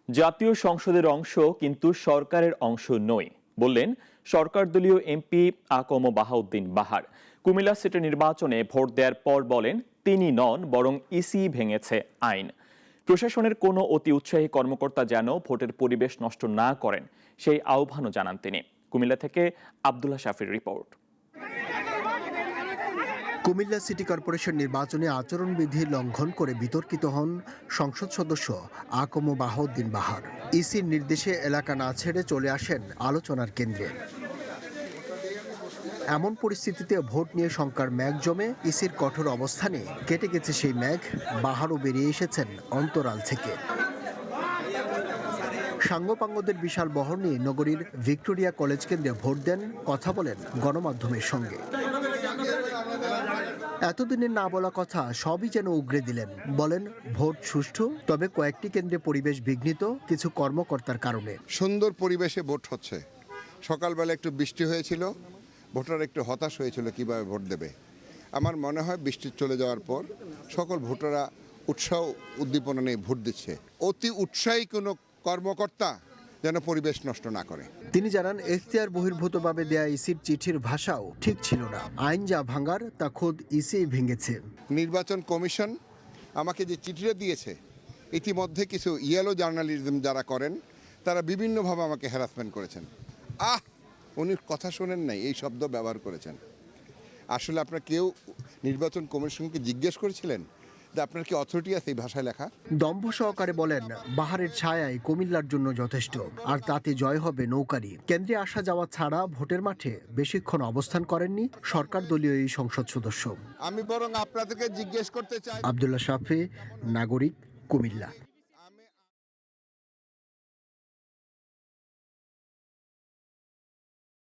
জাতীয় সংসদের অংশ কিন্তু সরকারের অংশ নয় বললেন সরকার দলীয় এমপি আকম বাহাউদ্দিন বাহার। কুমিল্লা সিটি নির্বাচনে ভোট দেওয়ার পর বলেন তিনি নন, বরং ইসি ভেঙেছে আইন। প্রশাসনের কোনো অতি উৎসাহী কর্মকর্তা যেন ভোটের পরিবেশ নষ্ট না করেন সেই আহ্বানও জানান তিনি। কুমিল্লা থেকে আব্দুল্লাহ শাফির রিপোর্ট। কুমিল্লা সিটি কর্পোরেশন নির্বাচনে আচরণবিধি লঙ্ঘন করে বিতর্কিত হন সংসদ সদস্য আকম বাহাউদ্দিন বাহার। ইসির নির্দেশে এলাকা না ছেড়ে চলে আসেন আলোচনার কেন্দ্রে। এমন পরিস্থিতিতে ভোট নিয়ে শঙ্কার মেঘ জমে ইসির কঠোর অবস্থানে কেটে গেছে সেই মেঘ। বাহারও বেরিয়ে এসেছেন অন্তরাল থেকে। সাঙ্গপাঙ্গদের বিশাল বহর নিয়ে নগরীর ভিক্টোরিয়া কলেজ কেন্দ্রে ভোট দেন, কথা বলেন গণমাধ্যমের সঙ্গে। এতদিনের না বলা কথা সবই যেন উগরে দিলেন। বলেন ভোট সুষ্ঠু, তবে কয়েকটি কেন্দ্রে পরিবেশ বিঘ্নিত কিছু কর্মকর্তার কারণে। সুন্দর পরিবেশে ভোট হচ্ছে। সকালবেলা একটু বৃষ্টি হয়েছিল, ভোটার একটু হতাশ হয়েছিল কিভাবে ভোট দেবে। আমার মনে হয় বৃষ্টি চলে যাওয়ার পর সকল ভোটাররা উৎসাহ উদ্দীপনা নিয়ে ভোট দিচ্ছে। অতি উৎসাহী কোনো কর্মকর্তা যেন পরিবেশ নষ্ট না করে। তিনি জানান এখতিয়ার বহির্ভূতভাবে দেয়া ইসির চিঠির ভাষাও ঠিক ছিল না। আইন যা ভাঙার তা খোদ ইসি ভেঙেছে। নির্বাচন কমিশন আমাকে যে চিঠিটা দিয়েছে, ইতিমধ্যে কিছু ইয়েলো জার্নালিজম যারা করেন তারা বিভিন্নভাবে আমাকে হ্যারাসমেন্ট করেছেন। উনি কথা শোনেন নাই এই শব্দ ব্যবহার করেছেন। আসলে আপনারা কেউ নির্বাচন কমিশনকে জিজ্ঞেস করেছিলেন যে আপনার কি অথরিটি আছে এই ভাষায় লেখা? দম্ভ সহকারে বলেন বাহারের ছায়ায় কুমিল্লার জন্য যথেষ্ট, আর তাতে জয় হবে নৌকারি। কেন্দ্রে আসা যাওয়া ছাড়া ভোটের মাঠে বেশিক্ষণ অবস্থান করেননি সরকার দলীয় এই সংসদ সদস্য। আমি বরং আপনাদেরকে জিজ্ঞেস করতে চাই। আব্দুল্লাহ শাফি, নাগরিক, কুমিল্লা।